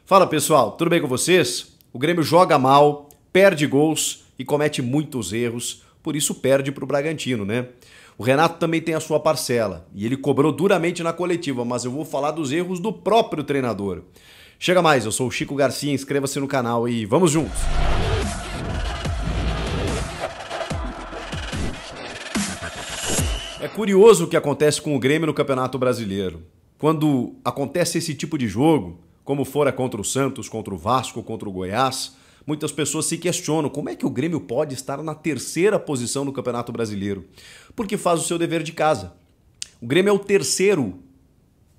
Fala pessoal, tudo bem com vocês? O Grêmio joga mal, perde gols e comete muitos erros, por isso perde para o Bragantino, né? O Renato também tem a sua parcela e ele cobrou duramente na coletiva, mas eu vou falar dos erros do próprio treinador. Chega mais, eu sou o Chico Garcia, inscreva-se no canal e vamos juntos! É curioso o que acontece com o Grêmio no Campeonato Brasileiro. Quando acontece esse tipo de jogo, como fora contra o Santos, contra o Vasco, contra o Goiás, muitas pessoas se questionam como é que o Grêmio pode estar na terceira posição no Campeonato Brasileiro. Porque faz o seu dever de casa. O Grêmio é o terceiro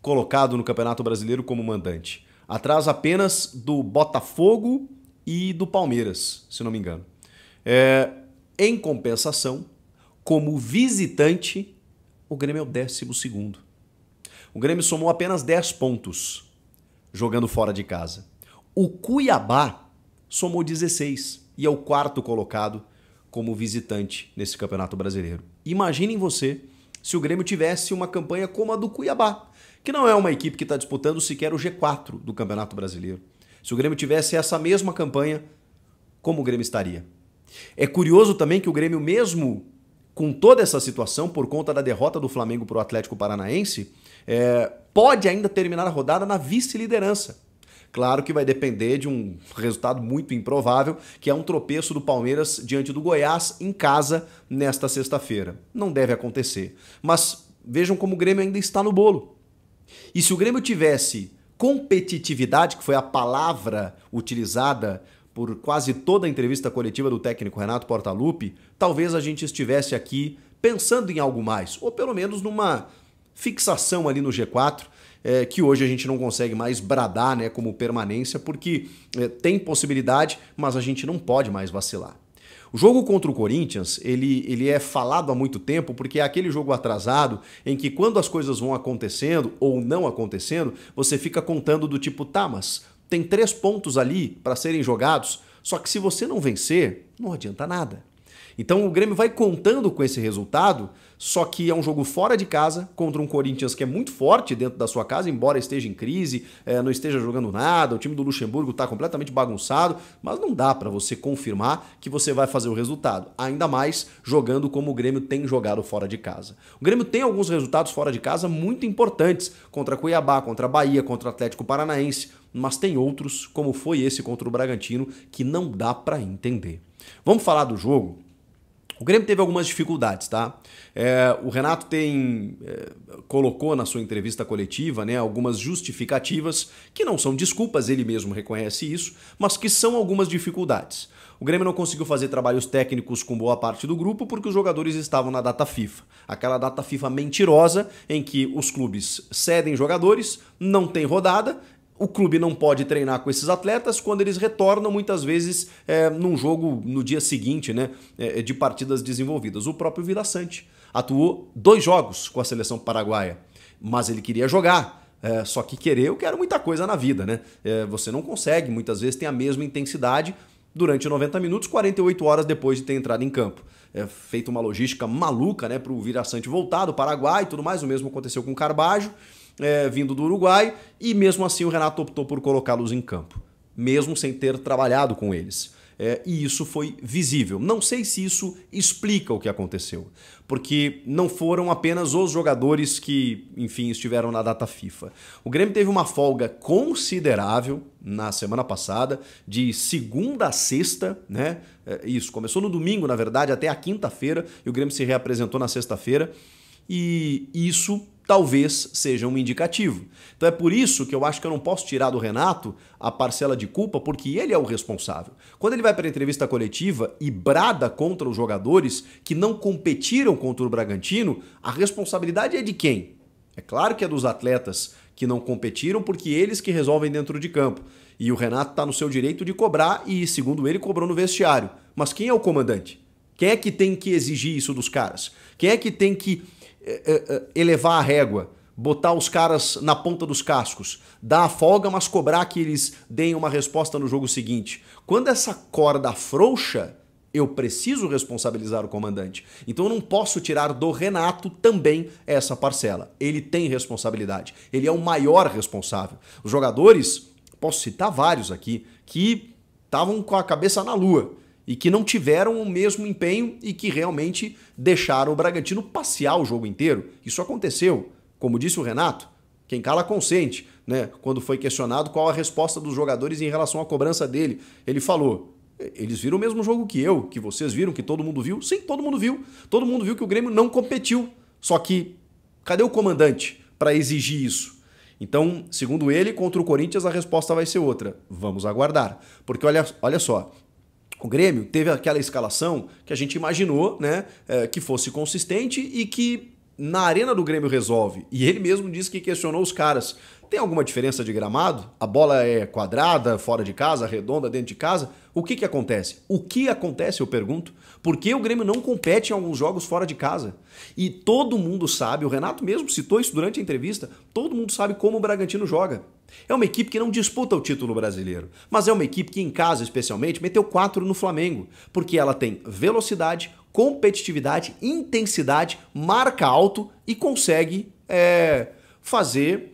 colocado no Campeonato Brasileiro como mandante. Atrás apenas do Botafogo e do Palmeiras, se não me engano. Em compensação, como visitante, o Grêmio é o 12º. O Grêmio somou apenas 10 pontos jogando fora de casa. O Cuiabá somou 16 e é o quarto colocado como visitante nesse Campeonato Brasileiro. Imaginem você se o Grêmio tivesse uma campanha como a do Cuiabá, que não é uma equipe que está disputando sequer o G4 do Campeonato Brasileiro. Se o Grêmio tivesse essa mesma campanha, como o Grêmio estaria? É curioso também que o Grêmio, mesmo com toda essa situação, por conta da derrota do Flamengo para o Atlético Paranaense, pode ainda terminar a rodada na vice-liderança. Claro que vai depender de um resultado muito improvável, que é um tropeço do Palmeiras diante do Goiás em casa nesta sexta-feira. Não deve acontecer. Mas vejam como o Grêmio ainda está no bolo. E se o Grêmio tivesse competitividade, que foi a palavra utilizada por quase toda a entrevista coletiva do técnico Renato Portaluppi, talvez a gente estivesse aqui pensando em algo mais, ou pelo menos numa fixação ali no G4, que hoje a gente não consegue mais bradar, né, como permanência, porque tem possibilidade, mas a gente não pode mais vacilar. O jogo contra o Corinthians, ele é falado há muito tempo porque é aquele jogo atrasado em que quando as coisas vão acontecendo ou não acontecendo, você fica contando do tipo, tá, mas tem 3 pontos ali para serem jogados, só que se você não vencer, não adianta nada. Então o Grêmio vai contando com esse resultado, só que é um jogo fora de casa, contra um Corinthians que é muito forte dentro da sua casa, embora esteja em crise, não esteja jogando nada, o time do Luxemburgo está completamente bagunçado, mas não dá para você confirmar que você vai fazer o resultado, ainda mais jogando como o Grêmio tem jogado fora de casa. O Grêmio tem alguns resultados fora de casa muito importantes, contra Cuiabá, contra Bahia, contra Atlético Paranaense, mas tem outros, como foi esse contra o Bragantino, que não dá para entender. Vamos falar do jogo? O Grêmio teve algumas dificuldades, tá? O Renato colocou na sua entrevista coletiva, né, algumas justificativas que não são desculpas, ele mesmo reconhece isso, mas que são algumas dificuldades. O Grêmio não conseguiu fazer trabalhos técnicos com boa parte do grupo porque os jogadores estavam na data FIFA. Aquela data FIFA mentirosa em que os clubes cedem jogadores, não tem rodada. O clube não pode treinar com esses atletas quando eles retornam muitas vezes num jogo no dia seguinte, né, de partidas desenvolvidas. O próprio Vila Sante atuou 2 jogos com a seleção paraguaia, mas ele queria jogar. Só que querer, eu quero muita coisa na vida, né? Você não consegue, muitas vezes tem a mesma intensidade durante 90 minutos, 48 horas depois de ter entrado em campo. Feita uma logística maluca, né, para o Vila Sante voltar do Paraguai e tudo mais, o mesmo aconteceu com o Carbajo. Vindo do Uruguai, e mesmo assim o Renato optou por colocá-los em campo, mesmo sem ter trabalhado com eles. E isso foi visível. Não sei se isso explica o que aconteceu, porque não foram apenas os jogadores que, enfim, estiveram na data FIFA. O Grêmio teve uma folga considerável na semana passada, de segunda a sexta, né? Isso, começou no domingo, na verdade, até a quinta-feira, e o Grêmio se reapresentou na sexta-feira, e isso talvez seja um indicativo. Então é por isso que eu acho que eu não posso tirar do Renato a parcela de culpa, porque ele é o responsável. Quando ele vai para a entrevista coletiva e brada contra os jogadores que não competiram contra o Bragantino, a responsabilidade é de quem? É claro que é dos atletas que não competiram, porque eles que resolvem dentro de campo. E o Renato está no seu direito de cobrar e, segundo ele, cobrou no vestiário. Mas quem é o comandante? Quem é que tem que exigir isso dos caras? Quem é que tem que elevar a régua, botar os caras na ponta dos cascos, dar a folga, mas cobrar que eles deem uma resposta no jogo seguinte? Quando essa corda afrouxa, eu preciso responsabilizar o comandante. Então eu não posso tirar do Renato também essa parcela. Ele tem responsabilidade. Ele é o maior responsável. Os jogadores posso citar vários aqui, que estavam com a cabeça na lua e que não tiveram o mesmo empenho e que realmente deixaram o Bragantino passear o jogo inteiro. Isso aconteceu, como disse o Renato, quem cala consente, né? Quando foi questionado qual a resposta dos jogadores em relação à cobrança dele, ele falou: eles viram o mesmo jogo que eu, que vocês viram, que todo mundo viu? Sim, todo mundo viu. Todo mundo viu que o Grêmio não competiu. Só que, cadê o comandante para exigir isso? Então, segundo ele, contra o Corinthians a resposta vai ser outra. Vamos aguardar. Porque olha só, o Grêmio teve aquela escalação que a gente imaginou, né, que fosse consistente e que na Arena do Grêmio resolve. E ele mesmo disse que questionou os caras. Tem alguma diferença de gramado? A bola é quadrada, fora de casa, redonda, dentro de casa? O que acontece? O que acontece, eu pergunto? Por que o Grêmio não compete em alguns jogos fora de casa? E todo mundo sabe, o Renato mesmo citou isso durante a entrevista, todo mundo sabe como o Bragantino joga. É uma equipe que não disputa o título brasileiro, mas é uma equipe que em casa, especialmente, meteu 4 no Flamengo, porque ela tem velocidade, competitividade, intensidade, marca alto e consegue fazer...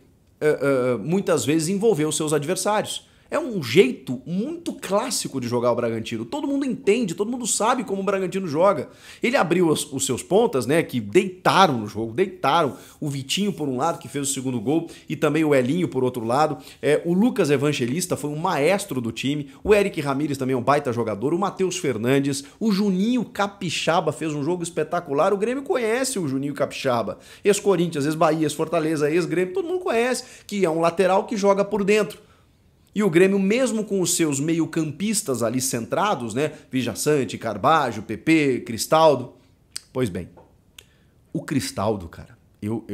muitas vezes envolver os seus adversários. É um jeito muito clássico de jogar o Bragantino. Todo mundo entende, todo mundo sabe como o Bragantino joga. Ele abriu os seus pontas, né, que deitaram no jogo, deitaram. O Vitinho por um lado, que fez o segundo gol, e também o Elinho por outro lado. O Lucas Evangelista foi um maestro do time. O Eric Ramírez também é um baita jogador. O Matheus Fernandes. O Juninho Capixaba fez um jogo espetacular. O Grêmio conhece o Juninho Capixaba. Ex-Corinthians, ex-Bahia, ex-Fortaleza, ex-Grêmio. Todo mundo conhece, que é um lateral que joga por dentro. E o Grêmio, mesmo com os seus meio-campistas ali centrados, né? Vijaçante, Carbajo, PP, Cristaldo. Pois bem, o Cristaldo, cara, eu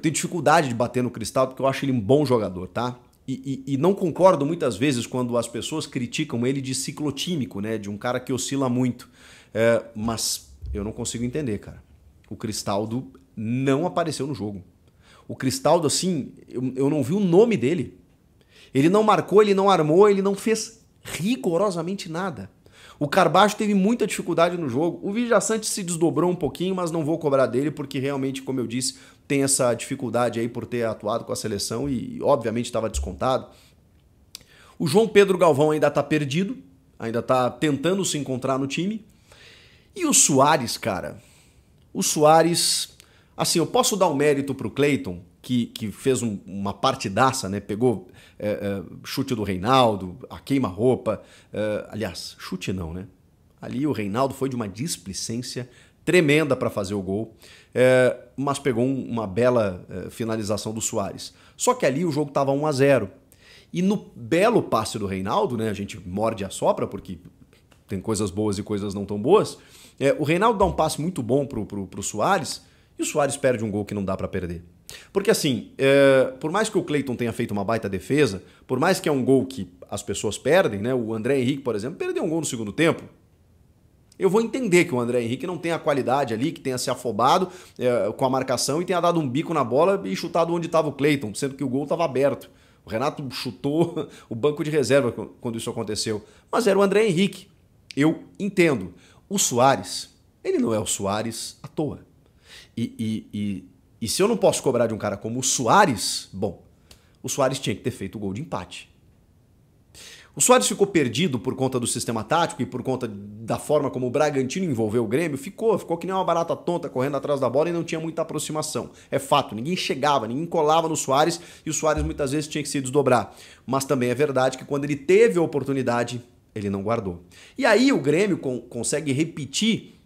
tenho dificuldade de bater no Cristaldo porque eu acho ele um bom jogador, tá? E não concordo muitas vezes quando as pessoas criticam ele de ciclotímico, né? De um cara que oscila muito. Mas eu não consigo entender, cara. O Cristaldo não apareceu no jogo. O Cristaldo, assim, eu não vi o nome dele. Ele não marcou, ele não armou, ele não fez rigorosamente nada. O Carbajo teve muita dificuldade no jogo. O Vijaçante se desdobrou um pouquinho, mas não vou cobrar dele, porque realmente, como eu disse, tem essa dificuldade aí por ter atuado com a seleção e, obviamente, estava descontado. O João Pedro Galvão ainda está perdido, ainda está tentando se encontrar no time. E o Suárez, cara, o Suárez... Assim, eu posso dar um mérito pro Cleiton, que fez uma partidaça, né? Pegou chute do Reinaldo, a queima-roupa. Aliás, chute não, né? Ali o Reinaldo foi de uma displicência tremenda para fazer o gol, mas pegou uma bela finalização do Suárez. Só que ali o jogo estava 1-0. E no belo passe do Reinaldo, né? A gente morde e assopra, porque tem coisas boas e coisas não tão boas. O Reinaldo dá um passe muito bom pro Suárez, e o Suárez perde um gol que não dá para perder. Porque assim, por mais que o Cleiton tenha feito uma baita defesa, por mais que é um gol que as pessoas perdem, né? O André Henrique, por exemplo, perdeu um gol no segundo tempo. Eu vou entender que o André Henrique não tenha a qualidade ali, que tenha se afobado com a marcação e tenha dado um bico na bola e chutado onde estava o Cleiton, sendo que o gol estava aberto. O Renato chutou o banco de reserva quando isso aconteceu. Mas era o André Henrique. Eu entendo. O Suárez, ele não é o Suárez à toa. E se eu não posso cobrar de um cara como o Suárez, bom, o Suárez tinha que ter feito o gol de empate. O Suárez ficou perdido por conta do sistema tático e por conta da forma como o Bragantino envolveu o Grêmio, ficou que nem uma barata tonta correndo atrás da bola e não tinha muita aproximação. É fato, ninguém chegava, ninguém colava no Suárez e o Suárez muitas vezes tinha que se desdobrar. Mas também é verdade que quando ele teve a oportunidade, ele não guardou. E aí o Grêmio consegue repetir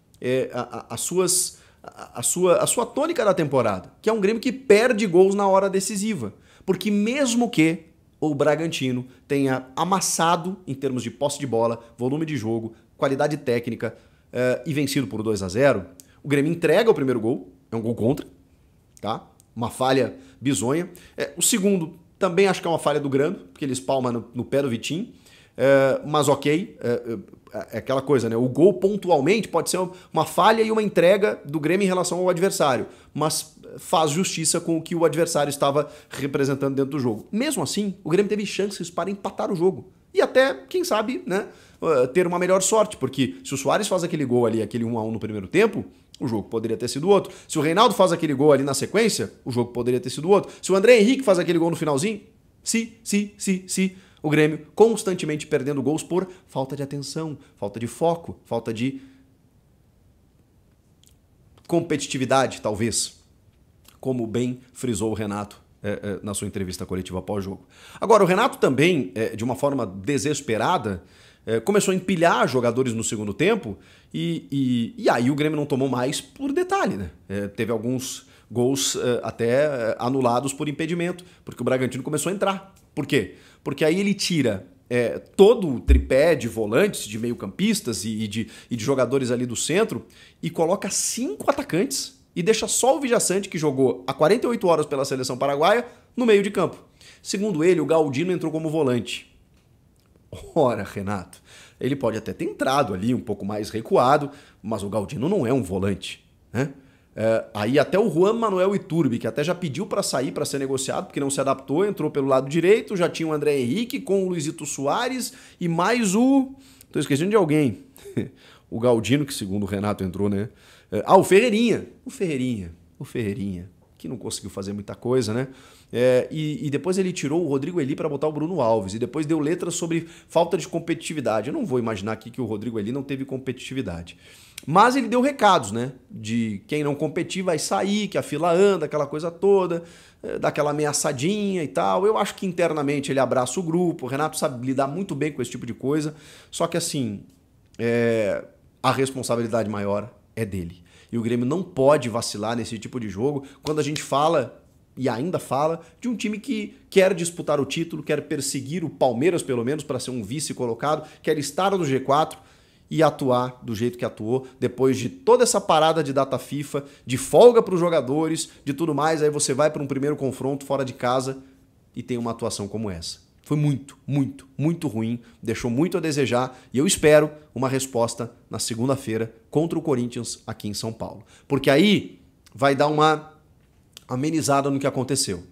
a sua tônica da temporada, que é um Grêmio que perde gols na hora decisiva. Porque mesmo que o Bragantino tenha amassado em termos de posse de bola, volume de jogo, qualidade técnica e vencido por 2-0, o Grêmio entrega o primeiro gol, é um gol contra, tá? Uma falha bizonha. O segundo também acho que é uma falha do Grando, porque ele espalma no pé do Vitinho. Mas ok, é aquela coisa, né? O gol pontualmente pode ser uma falha e uma entrega do Grêmio em relação ao adversário, mas faz justiça com o que o adversário estava representando dentro do jogo. Mesmo assim, o Grêmio teve chances para empatar o jogo. E até, quem sabe, né, ter uma melhor sorte, porque se o Soares faz aquele gol ali, aquele 1-1 no primeiro tempo, o jogo poderia ter sido outro. Se o Reinaldo faz aquele gol ali na sequência, o jogo poderia ter sido outro. Se o André Henrique faz aquele gol no finalzinho, o Grêmio constantemente perdendo gols por falta de atenção, falta de foco, falta de competitividade, talvez, como bem frisou o Renato na sua entrevista coletiva pós-jogo. Agora, o Renato também, de uma forma desesperada, começou a empilhar jogadores no segundo tempo e aí o Grêmio não tomou mais por detalhe, né? Teve alguns gols até anulados por impedimento, porque o Bragantino começou a entrar. Por quê? Porque aí ele tira todo o tripé de volantes, de meio-campistas e de jogadores ali do centro e coloca 5 atacantes e deixa só o Villaçante, que jogou há 48 horas pela seleção paraguaia, no meio de campo. Segundo ele, o Galdino entrou como volante. Ora, Renato, ele pode até ter entrado ali um pouco mais recuado, mas o Galdino não é um volante, né? Aí até o Juan Manuel Iturbe, que até já pediu para sair para ser negociado, porque não se adaptou, entrou pelo lado direito, já tinha o André Henrique com o Luizito Soares e mais o... Tô esquecendo de alguém. O Galdino, que segundo o Renato entrou, né? O Ferreirinha. O Ferreirinha, que não conseguiu fazer muita coisa, né? E depois ele tirou o Rodrigo Eli para botar o Bruno Alves e depois deu letras sobre falta de competitividade. Eu não vou imaginar aqui que o Rodrigo Eli não teve competitividade. Mas ele deu recados, né? De quem não competir vai sair, que a fila anda, aquela coisa toda, dá aquela ameaçadinha e tal. Eu acho que internamente ele abraça o grupo, o Renato sabe lidar muito bem com esse tipo de coisa, só que assim, a responsabilidade maior é dele. E o Grêmio não pode vacilar nesse tipo de jogo quando a gente fala, e ainda fala, de um time que quer disputar o título, quer perseguir o Palmeiras pelo menos para ser um vice colocado, quer estar no G4 e atuar do jeito que atuou, depois de toda essa parada de data FIFA, de folga para os jogadores, de tudo mais, aí você vai para um primeiro confronto fora de casa e tem uma atuação como essa. Foi muito, muito, muito ruim, deixou muito a desejar e eu espero uma resposta na segunda-feira contra o Corinthians aqui em São Paulo. Porque aí vai dar uma amenizada no que aconteceu.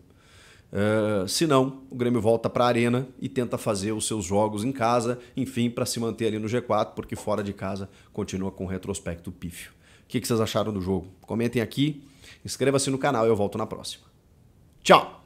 Se não, o Grêmio volta para a Arena e tenta fazer os seus jogos em casa, enfim, para se manter ali no G4, porque fora de casa continua com retrospecto pífio. O que vocês acharam do jogo? Comentem aqui, inscreva-se no canal e eu volto na próxima. Tchau!